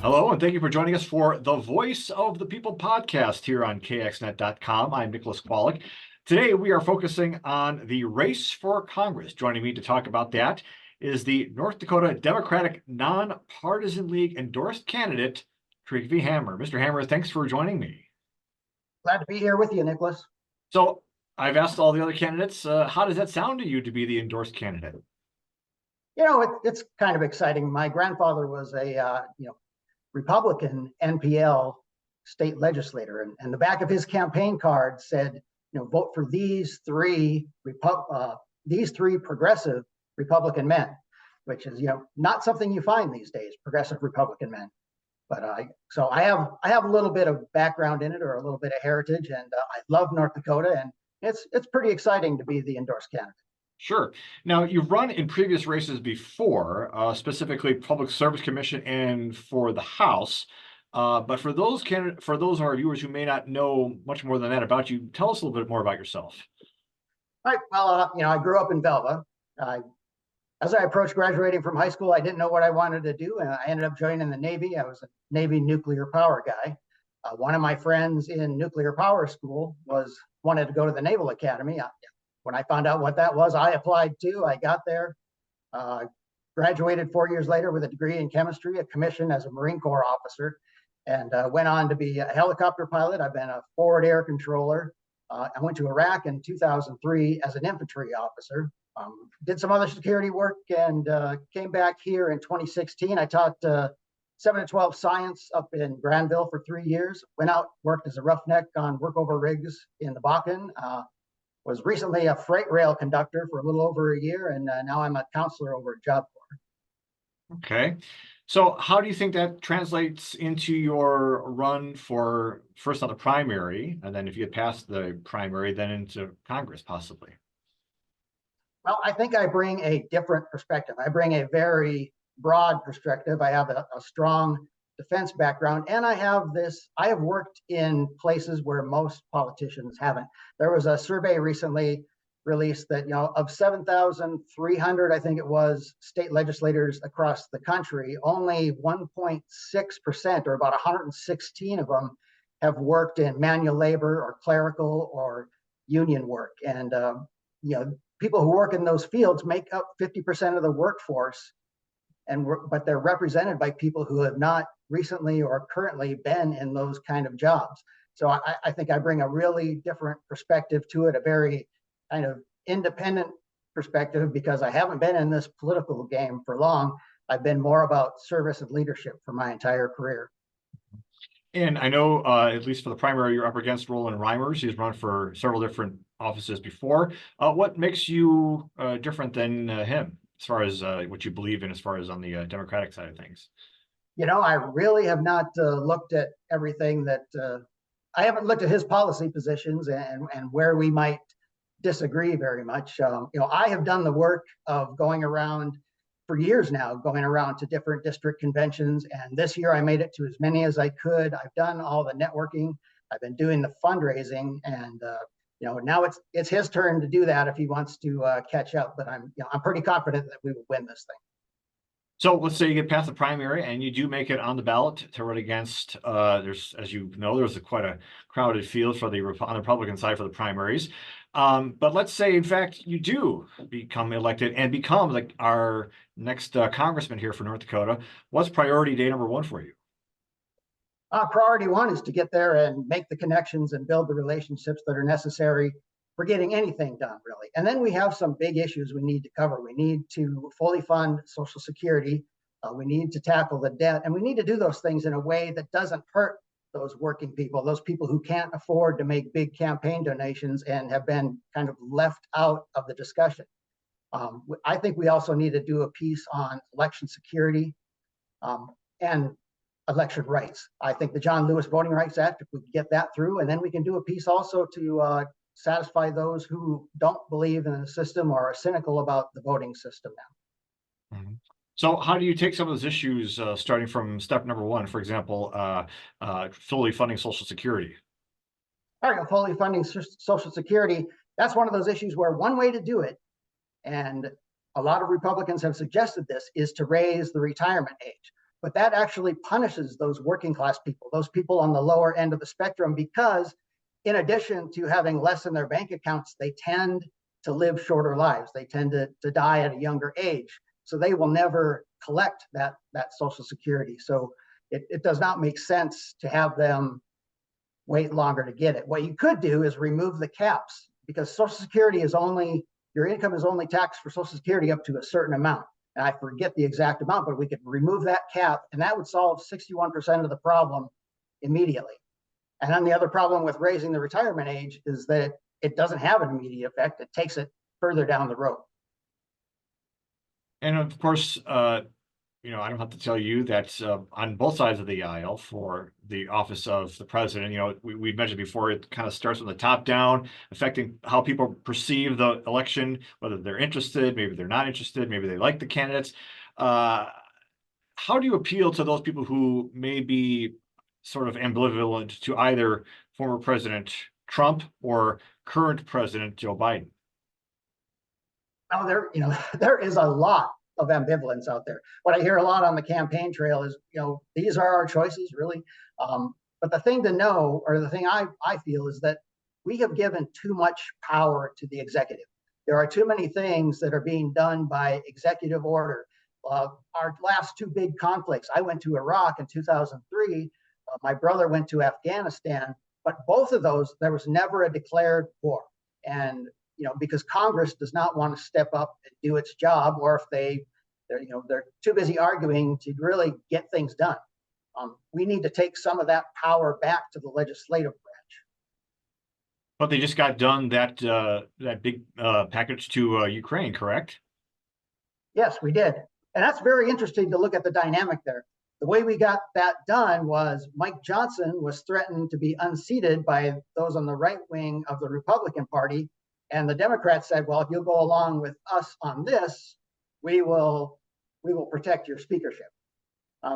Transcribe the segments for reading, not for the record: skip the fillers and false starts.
Hello, and thank you for joining us for the Voice of the People podcast here on kxnet.com. I'm Nicholas Kwalik. Today, we are focusing on the race for Congress. Joining me to talk about that is the North Dakota Democratic Nonpartisan League endorsed candidate, Trygve Hammer. Mr. Hammer, thanks for joining me. Glad to be here with you, Nicholas. So I've asked all the other candidates, how does that sound to you to be the endorsed candidate? It's kind of exciting. My grandfather was a Republican NPL state legislator, and the back of his campaign card said, vote for these three progressive Republican men, which is not something you find these days, progressive Republican men. But so I have a little bit of background in it, or a little bit of heritage, and I love North Dakota, and it's pretty exciting to be the endorsed candidate. Sure. Now, you've run in previous races before, specifically Public Service Commission and for the House. But for those of our viewers who may not know much more than that about you, tell us a little bit more about yourself. All right. Well, I grew up in Velva. As I approached graduating from high school, I didn't know what I wanted to do, and I ended up joining the Navy. I was a Navy nuclear power guy. One of my friends in nuclear power school wanted to go to the Naval Academy. When I found out what that was, I applied too. I got there, graduated 4 years later with a degree in chemistry, a commission as a Marine Corps officer, and went on to be a helicopter pilot. I've been a forward air controller. I went to Iraq in 2003 as an infantry officer. Did some other security work and came back here in 2016. I taught 7 to 12 science up in Granville for 3 years. Went out, worked as a roughneck on workover rigs in the Bakken. Was recently a freight rail conductor for a little over a year, and now I'm a counselor over at Job Corps. Okay. So how do you think that translates into your run for first on the primary, and then if you get past the primary, then into Congress possibly? Well, I think I bring a different perspective. I bring a very broad perspective. I have a strong defense background, and I have worked in places where most politicians haven't. There was a survey recently released that, of 7,300, I think it was, state legislators across the country, only 1.6%, or about 116 of them, have worked in manual labor or clerical or union work. And, people who work in those fields make up 50% of the workforce, but they're represented by people who have not recently or currently been in those kind of jobs. So I think I bring a really different perspective to it, a very kind of independent perspective, because I haven't been in this political game for long. I've been more about service and leadership for my entire career. And I know, at least for the primary, you're up against Roland Reimers. He's run for several different offices before. What makes you different than him, as far as what you believe in, as far as on the Democratic side of things? I really have not looked at everything that I haven't looked at his policy positions and where we might disagree very much. I have done the work of going around for years now, going around to different district conventions. And this year I made it to as many as I could. I've done all the networking. I've been doing the fundraising, and now it's his turn to do that if he wants to catch up. But I'm pretty confident that we will win this thing. So let's say you get past the primary and you do make it on the ballot to run against, there's quite a crowded field on the Republican side for the primaries. But let's say, in fact, you do become elected and become like our next congressman here for North Dakota. What's priority day number one for you? Priority one is to get there and make the connections and build the relationships that are necessary for getting anything done, really. And then we have some big issues we need to cover. We need to fully fund Social Security. We need to tackle the debt, and we need to do those things in a way that doesn't hurt those working people, those people who can't afford to make big campaign donations and have been kind of left out of the discussion. I think we also need to do a piece on election security and election rights. I think the John Lewis Voting Rights Act, if we get that through, and then we can do a piece also to satisfy those who don't believe in the system or are cynical about the voting system now. Mm-hmm. So how do you take some of those issues, starting from step number one, for example, fully funding Social Security? All right, fully funding Social Security, that's one of those issues where one way to do it, and a lot of Republicans have suggested this, is to raise the retirement age. but that actually punishes those working class people, those people on the lower end of the spectrum, because in addition to having less in their bank accounts, they tend to live shorter lives. They tend to die at a younger age. So they will never collect that Social Security. So it does not make sense to have them wait longer to get it. What you could do is remove the caps, because Social Security is only, your income is only taxed for Social Security up to a certain amount. And I forget the exact amount, but we could remove that cap, and that would solve 61% of the problem immediately. And then the other problem with raising the retirement age is that it doesn't have an immediate effect. It takes it further down the road. And of course, you know, I don't have to tell you that on both sides of the aisle for the office of the president, you know, we've mentioned before, it kind of starts from the top down, affecting how people perceive the election, whether they're interested, maybe they're not interested, maybe they like the candidates. How do you appeal to those people who may be sort of ambivalent to either former President Trump or current President Joe Biden? Now there is a lot of ambivalence out there. What I hear a lot on the campaign trail is, these are our choices, really. But the thing to know, or the thing I feel, is that we have given too much power to the executive. There are too many things that are being done by executive order. Our last two big conflicts, I went to Iraq in 2003. My brother went to Afghanistan, but both of those, there was never a declared war. And because Congress does not want to step up and do its job, or if they're too busy arguing to really get things done. We need to take some of that power back to the legislative branch. But they just got done that big package to Ukraine, correct? Yes, we did. And that's very interesting to look at the dynamic there. The way we got that done was Mike Johnson was threatened to be unseated by those on the right wing of the Republican Party. And the Democrats said, well, if you'll go along with us on this, we will protect your speakership.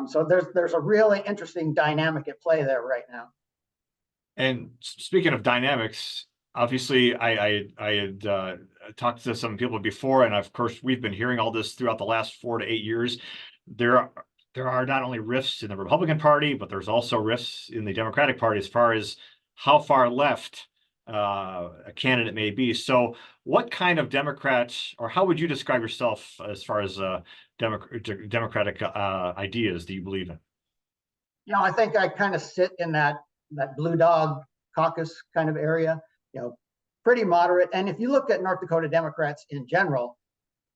So there's a really interesting dynamic at play there right now. And speaking of dynamics, obviously I had talked to some people before, and of course we've been hearing all this throughout the last 4 to 8 years. There are not only rifts in the Republican Party, but there's also rifts in the Democratic Party as far as how far left a candidate may be. So what kind of Democrats, or how would you describe yourself as far as Democratic ideas do you believe in? I think I kind of sit in that blue dog caucus kind of area, pretty moderate. And if you look at North Dakota Democrats in general,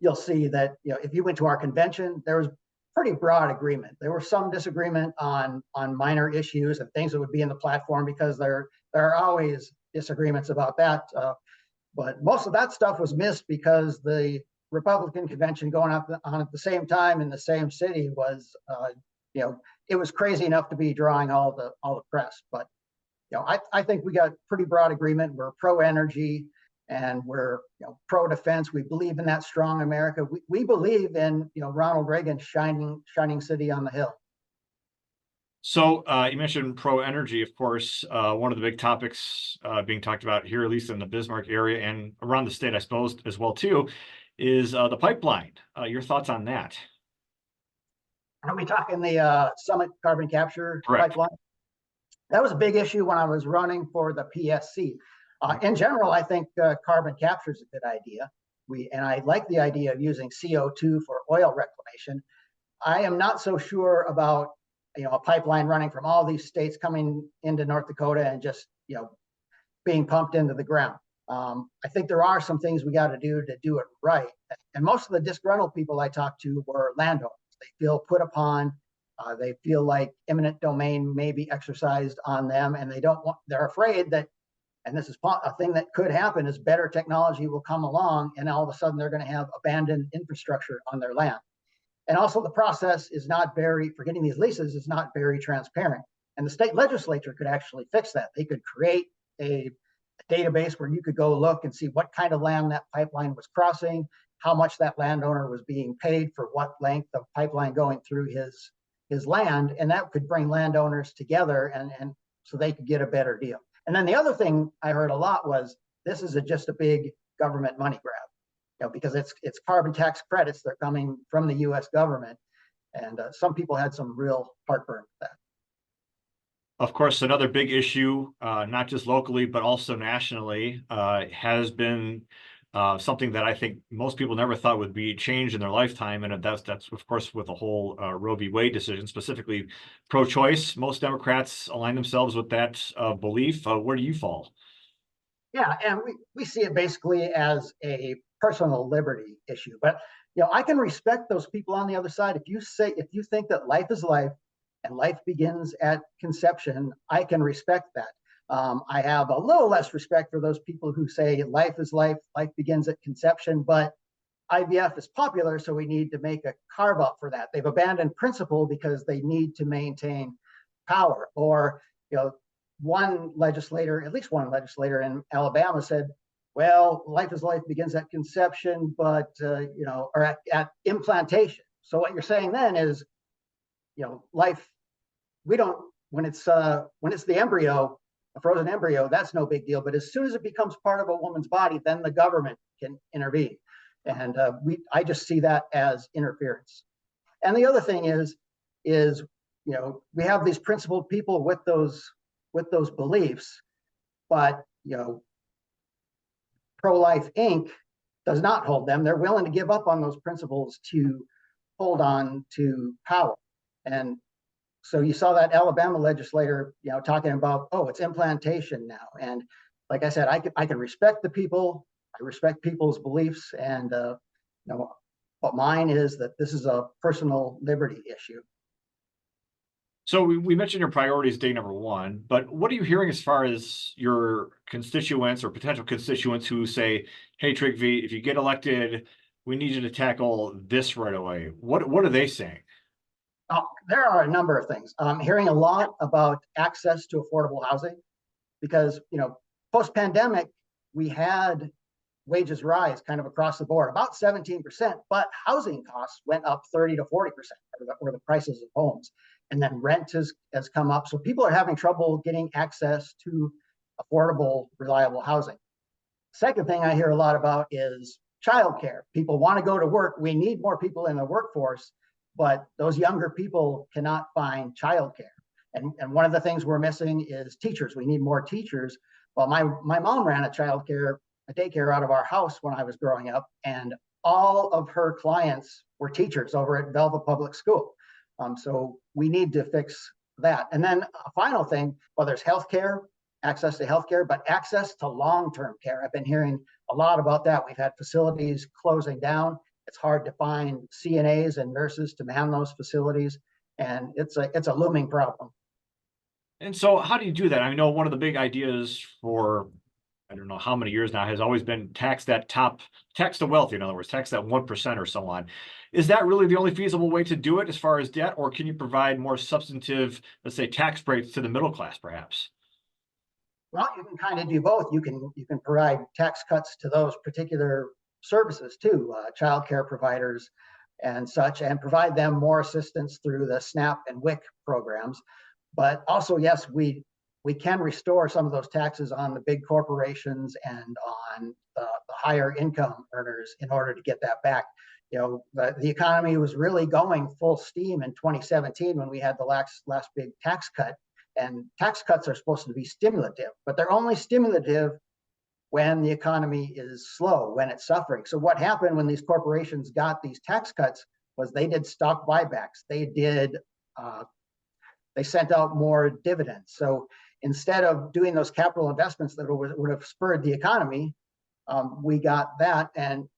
you'll see that, if you went to our convention, there was pretty broad agreement. There was some disagreement on minor issues and things that would be in the platform, because there are always disagreements about that. But most of that stuff was missed because the Republican convention going on at the same time in the same city was, it was crazy enough to be drawing all the press. But I think we got pretty broad agreement. We're pro-energy and we're pro defense. We believe in that strong America. We believe in Ronald Reagan's shining city on the hill. So you mentioned pro-energy, of course. One of the big topics being talked about here, at least in the Bismarck area and around the state, I suppose, as well too, is the pipeline. Your thoughts on that? Are we talking the Summit carbon capture Correct. pipeline? That was a big issue when I was running for the PSC. In general, I think carbon capture is a good idea. And I like the idea of using CO2 for oil reclamation. I am not so sure about a pipeline running from all these states coming into North Dakota and just being pumped into the ground. I think there are some things we got to do it right. And most of the disgruntled people I talked to were landowners. They feel put upon. They feel like eminent domain may be exercised on them, and they're afraid that, and this is a thing that could happen, is better technology will come along and all of a sudden they're going to have abandoned infrastructure on their land. And also the process is not for getting these leases is not very transparent. And the state legislature could actually fix that. They could create a database where you could go look and see what kind of land that pipeline was crossing, how much that landowner was being paid for what length of pipeline going through his land. And that could bring landowners together and so they could get a better deal. And then the other thing I heard a lot was, this is just a big government money grab, because it's carbon tax credits that are coming from the U.S. government. And some people had some real heartburn with that. Of course, another big issue, not just locally, but also nationally, has been something that I think most people never thought would be changed in their lifetime. And that's of course, with the whole Roe v. Wade decision, specifically pro-choice. Most Democrats align themselves with that belief. Where do you fall? Yeah, and we see it basically as a personal liberty issue. But I can respect those people on the other side. If you think that life is life and life begins at conception, I can respect that. I have a little less respect for those people who say life is life, life begins at conception, but IVF is popular, so we need to make a carve out for that. They've abandoned principle because they need to maintain power. Or, at least one legislator in Alabama said, well, life is life begins at conception, but, or at implantation. So what you're saying then is, life, we don't, when it's the embryo, a frozen embryo, that's no big deal. But as soon as it becomes part of a woman's body, then the government can intervene. And I just see that as interference. And the other thing is, we have these principled people with those beliefs, but Pro-Life Inc. does not hold them. They're willing to give up on those principles to hold on to power. And so you saw that Alabama legislator, talking about, oh, it's implantation now. And like I said, I can respect the people. I respect people's beliefs, and but mine is that this is a personal liberty issue. So we mentioned your priorities day number one, but what are you hearing as far as your constituents or potential constituents who say, hey, Trygve, if you get elected, we need you to tackle this right away? What are they saying? There are a number of things. I'm hearing a lot about access to affordable housing because, post-pandemic, we had wages rise kind of across the board, about 17%, but housing costs went up 30 to 40%, or the prices of homes. And then rent has come up. So people are having trouble getting access to affordable, reliable housing. Second thing I hear a lot about is childcare. People want to go to work. We need more people in the workforce, but those younger people cannot find childcare. And one of the things we're missing is teachers. We need more teachers. Well, my mom ran a daycare out of our house when I was growing up, and all of her clients were teachers over at Belva Public School. So we need to fix that. And then a final thing, well, there's healthcare, access to healthcare, but access to long-term care. I've been hearing a lot about that. We've had facilities closing down. It's hard to find CNAs and nurses to man those facilities, and it's a looming problem. And so how do you do that? I know one of the big ideas for, I don't know how many years now, has always been tax the wealthy, in other words, tax that 1% or so on. Is that really the only feasible way to do it as far as debt, or can you provide more substantive, let's say, tax breaks to the middle class, perhaps? Well, you can kind of do both. You can provide tax cuts to those particular services too, child care providers and such, and provide them more assistance through the SNAP and WIC programs. But also, yes, we can restore some of those taxes on the big corporations and on the higher income earners in order to get that back. The economy was really going full steam in 2017 when we had the last big tax cut. And tax cuts are supposed to be stimulative, but they're only stimulative when the economy is slow, when it's suffering. So what happened when these corporations got these tax cuts was they did stock buybacks. They sent out more dividends. So instead of doing those capital investments that would have spurred the economy, we got that. And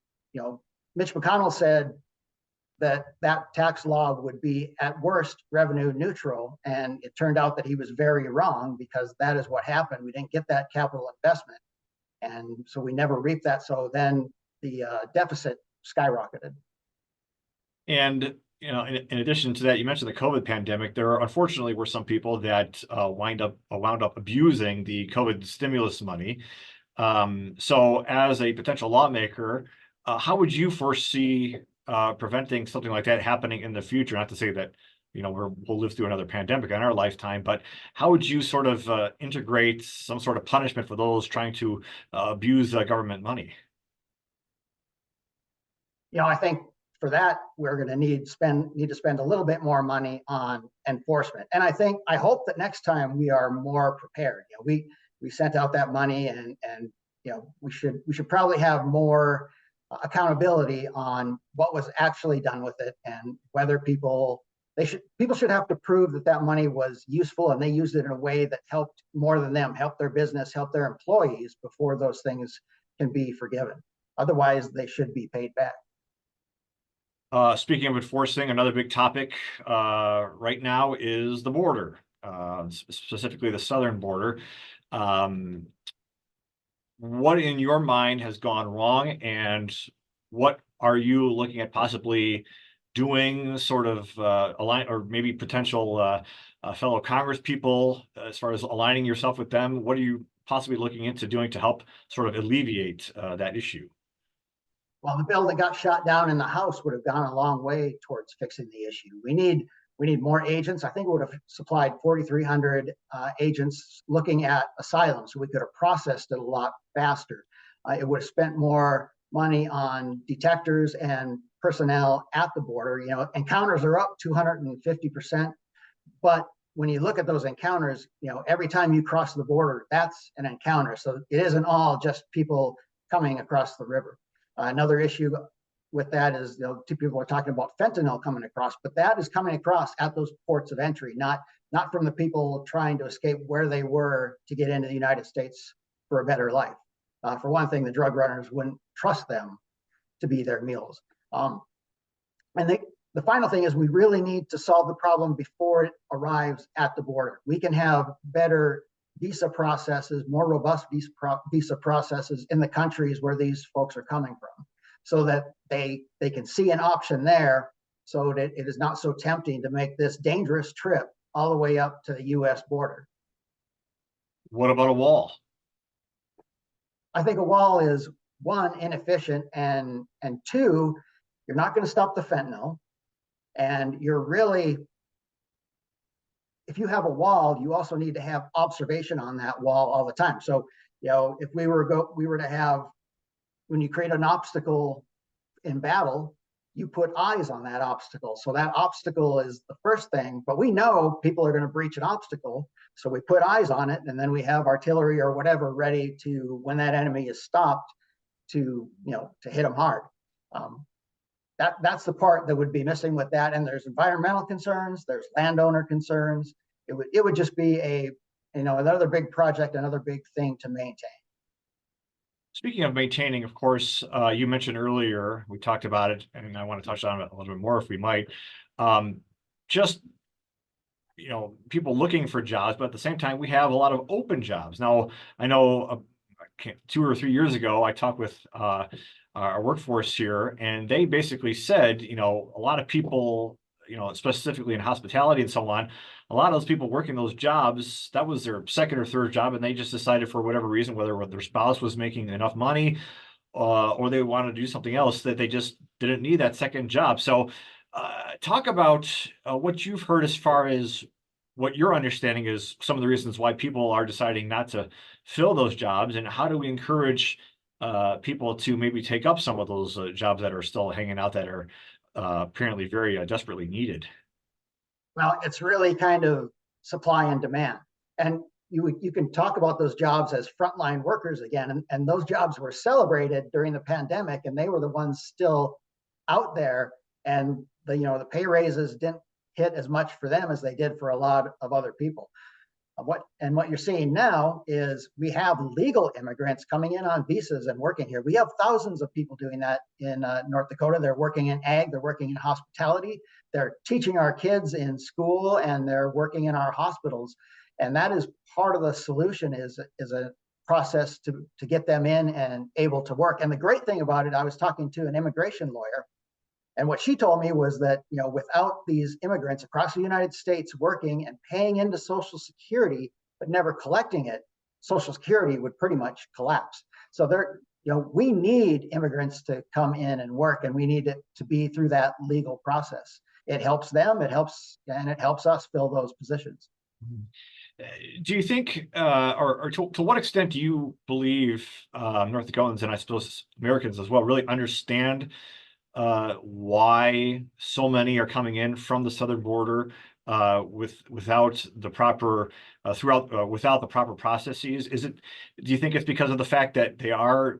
Mitch McConnell said that tax law would be at worst revenue neutral, and it turned out that he was very wrong, because that is what happened. We didn't get that capital investment, and so we never reaped that. So then the deficit skyrocketed. And in addition to that, you mentioned the COVID pandemic. There unfortunately were some people that wound up abusing the COVID stimulus money. So as a potential lawmaker, how would you foresee preventing something like that happening in the future? Not to say that we'll live through another pandemic in our lifetime, but how would you sort of integrate some sort of punishment for those trying to abuse government money? I think for that, we're going to need to spend a little bit more money on enforcement. And I hope that next time we are more prepared. We sent out that money, and we should probably have more accountability on what was actually done with it, and whether people should have to prove that that money was useful and they used it in a way that helped more than them, help their business, help their employees, before those things can be forgiven. Otherwise, they should be paid back. Speaking of enforcing, another big topic right now is the border, specifically the southern border. What in your mind has gone wrong, and what are you looking at possibly doing, sort of align, or maybe potential fellow Congress people, as far as aligning yourself with them? What are you possibly looking into doing to help sort of alleviate that issue? Well, the bill that got shot down in the House would have gone a long way towards fixing the issue. We need more agents. I think it would have supplied 4,300 agents looking at asylum, so we could have processed it a lot faster. It would have spent more money on detectors and personnel at the border. Encounters are up 250%, but when you look at those encounters, every time you cross the border, that's an encounter. So it isn't all just people coming across the river. Another issue with that is, two people are talking about fentanyl coming across, but that is coming across at those ports of entry, not from the people trying to escape where they were to get into the United States for a better life. For one thing, the drug runners wouldn't trust them to be their mules. The final thing is, we really need to solve the problem before it arrives at the border. We can have better visa processes, more robust visa processes in the countries where these folks are coming from, so that they can see an option there, so that it is not so tempting to make this dangerous trip all the way up to the US border. What about a wall? I think a wall is, one, inefficient, and two, you're not going to stop the fentanyl. And if you have a wall, you also need to have observation on that wall all the time. So, if we were to have, when you create an obstacle in battle, you put eyes on that obstacle. So that obstacle is the first thing, but we know people are going to breach an obstacle. So we put eyes on it, and then we have artillery or whatever ready to, when that enemy is stopped, to hit them hard. That's the part that would be missing with that. And there's environmental concerns, there's landowner concerns. It would just be another big project, another big thing to maintain. Speaking of maintaining, of course, you mentioned earlier, we talked about it, and I want to touch on it a little bit more if we might. Just, people looking for jobs, but at the same time, we have a lot of open jobs. Now, I know 2 or 3 years ago, I talked with our workforce here, and they basically said, a lot of people, specifically in hospitality and so on, a lot of those people working those jobs, that was their second or third job, and they just decided, for whatever reason, whether their spouse was making enough money or they wanted to do something else, that they just didn't need that second job. So talk about what you've heard as far as what your understanding is, some of the reasons why people are deciding not to fill those jobs, and how do we encourage people to maybe take up some of those jobs that are still hanging out, that are apparently very desperately needed. Well, it's really kind of supply and demand. And you can talk about those jobs as frontline workers again, and those jobs were celebrated during the pandemic, and they were the ones still out there, and the pay raises didn't hit as much for them as they did for a lot of other people. What you're seeing now is, we have legal immigrants coming in on visas and working here. We have thousands of people doing that in North Dakota. They're working in ag, they're working in hospitality, they're teaching our kids in school, and they're working in our hospitals. And that is part of the solution, is a process to get them in and able to work. And the great thing about it, I was talking to an immigration lawyer, and what she told me was that, without these immigrants across the United States working and paying into Social Security, but never collecting it, Social Security would pretty much collapse. So we need immigrants to come in and work, and we need it to be through that legal process. It helps them, it helps us fill those positions. Do you think, or to what extent do you believe North Dakotans, and I suppose Americans as well, really understand why so many are coming in from the southern border without the proper without the proper processes? Do you think it's because of the fact that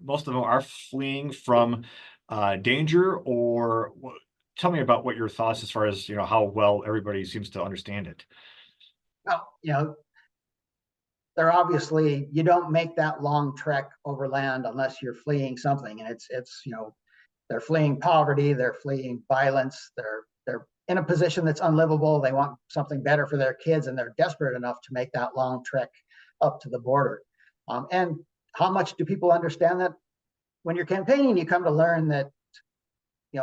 most of them are fleeing from danger, or tell me about what your thoughts as far as how well everybody seems to understand it. Well, they're obviously, you don't make that long trek overland unless you're fleeing something, and it's they're fleeing poverty, they're fleeing violence, they're in a position that's unlivable. They want something better for their kids, and they're desperate enough to make that long trek up to the border. And how much do people understand that? When you're campaigning, you come to learn that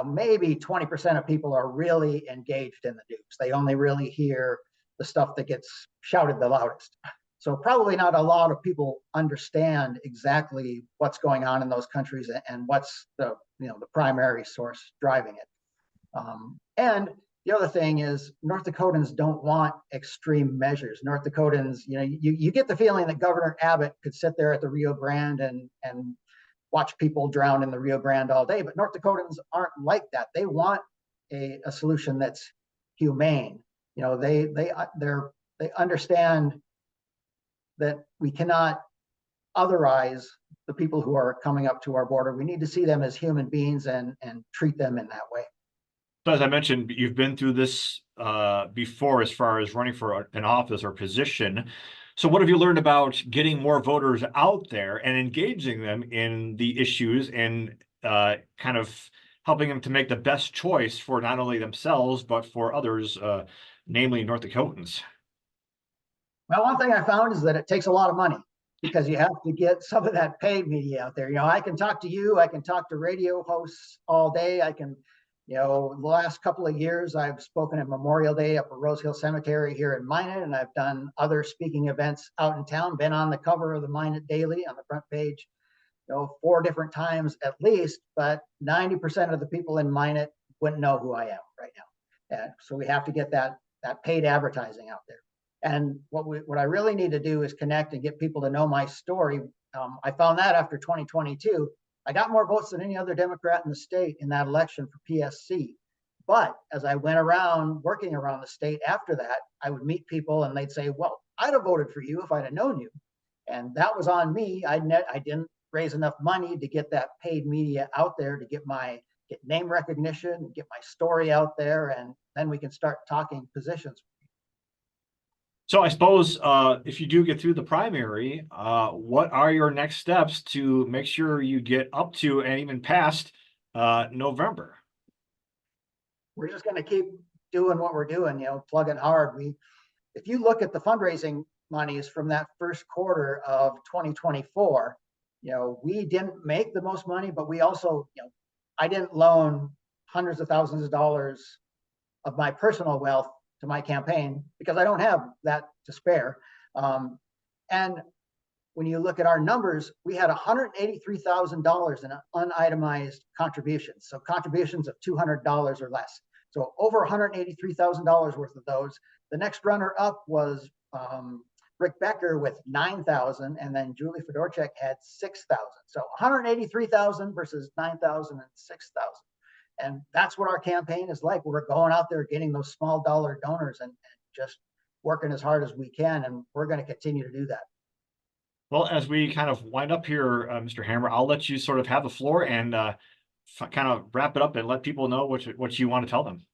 maybe 20% of people are really engaged in the news. They only really hear the stuff that gets shouted the loudest. So probably not a lot of people understand exactly what's going on in those countries and what's the primary source driving it. And the other thing is, North Dakotans don't want extreme measures. North Dakotans, you get the feeling that Governor Abbott could sit there at the Rio Grande and watch people drown in the Rio Grande all day, but North Dakotans aren't like that. They want a solution that's humane. They understand that we cannot otherize the people who are coming up to our border. We need to see them as human beings and treat them in that way. So as I mentioned, you've been through this before as far as running for an office or position. So what have you learned about getting more voters out there and engaging them in the issues and kind of helping them to make the best choice for not only themselves, but for others, namely North Dakotans? Well, one thing I found is that it takes a lot of money, because you have to get some of that paid media out there. I can talk to you, I can talk to radio hosts all day. I can, the last couple of years, I've spoken at Memorial Day up at Rose Hill Cemetery here in Minot, and I've done other speaking events out in town, been on the cover of the Minot Daily on the front page, 4 different times at least, but 90% of the people in Minot wouldn't know who I am right now. And so we have to get that paid advertising out there. And what I really need to do is connect and get people to know my story. I found that after 2022, I got more votes than any other Democrat in the state in that election for PSC. But as I went around working around the state after that, I would meet people and they'd say, well, I'd have voted for you if I'd have known you. And that was on me. I didn't raise enough money to get that paid media out there, to get name recognition, get my story out there, and then we can start talking positions. So I suppose if you do get through the primary, what are your next steps to make sure you get up to and even past November? We're just going to keep doing what we're doing, plugging hard. If you look at the fundraising monies from that first quarter of 2024, we didn't make the most money, but we also, I didn't loan hundreds of thousands of dollars of my personal wealth to my campaign because I don't have that to spare. And when you look at our numbers, we had $183,000 in unitemized contributions. So contributions of $200 or less. So over $183,000 worth of those. The next runner up was Rick Becker with 9,000, and then Julie Fedorchak had 6,000. So 183,000 versus 9,000 and 6,000. And that's what our campaign is like. We're going out there getting those small dollar donors and just working as hard as we can. And we're going to continue to do that. Well, as we kind of wind up here, Mr. Hammer, I'll let you sort of have the floor and kind of wrap it up and let people know what you want to tell them.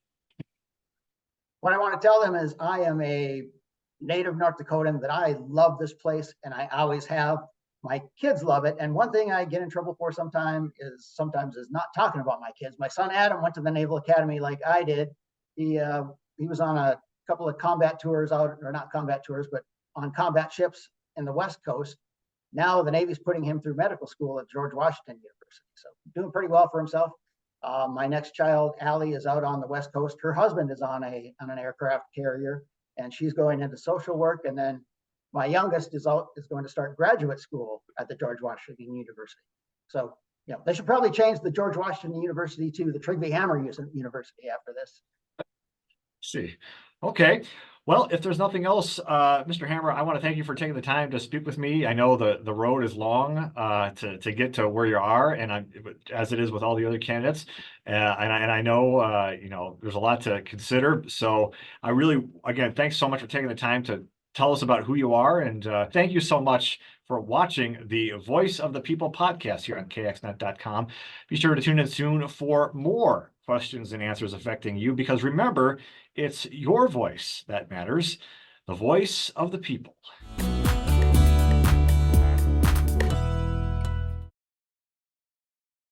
What I want to tell them is I am a native North Dakotan, that I love this place and I always have. My kids love it. And one thing I get in trouble for sometimes is not talking about my kids. My son Adam went to the Naval Academy like I did. He was on a couple of combat tours out, or not combat tours, but on combat ships in the West Coast. Now the Navy's putting him through medical school at George Washington University. So doing pretty well for himself. My next child, Allie, is out on the West Coast. Her husband is on an aircraft carrier, and she's going into social work. And then my youngest is going to start graduate school at the George Washington University. So, they should probably change the George Washington University to the Trygve Hammer University after this. See, Okay. Well, if there's nothing else, Mr. Hammer, I want to thank you for taking the time to speak with me. I know the road is long to get to where you are, and as it is with all the other candidates, and I know there's a lot to consider. So I really, again, thanks so much for taking the time to tell us about who you are, and thank you so much for watching the Voice of the People podcast here on kxnet.com. Be sure to tune in soon for more questions and answers affecting you, because remember, it's your voice that matters, the voice of the people.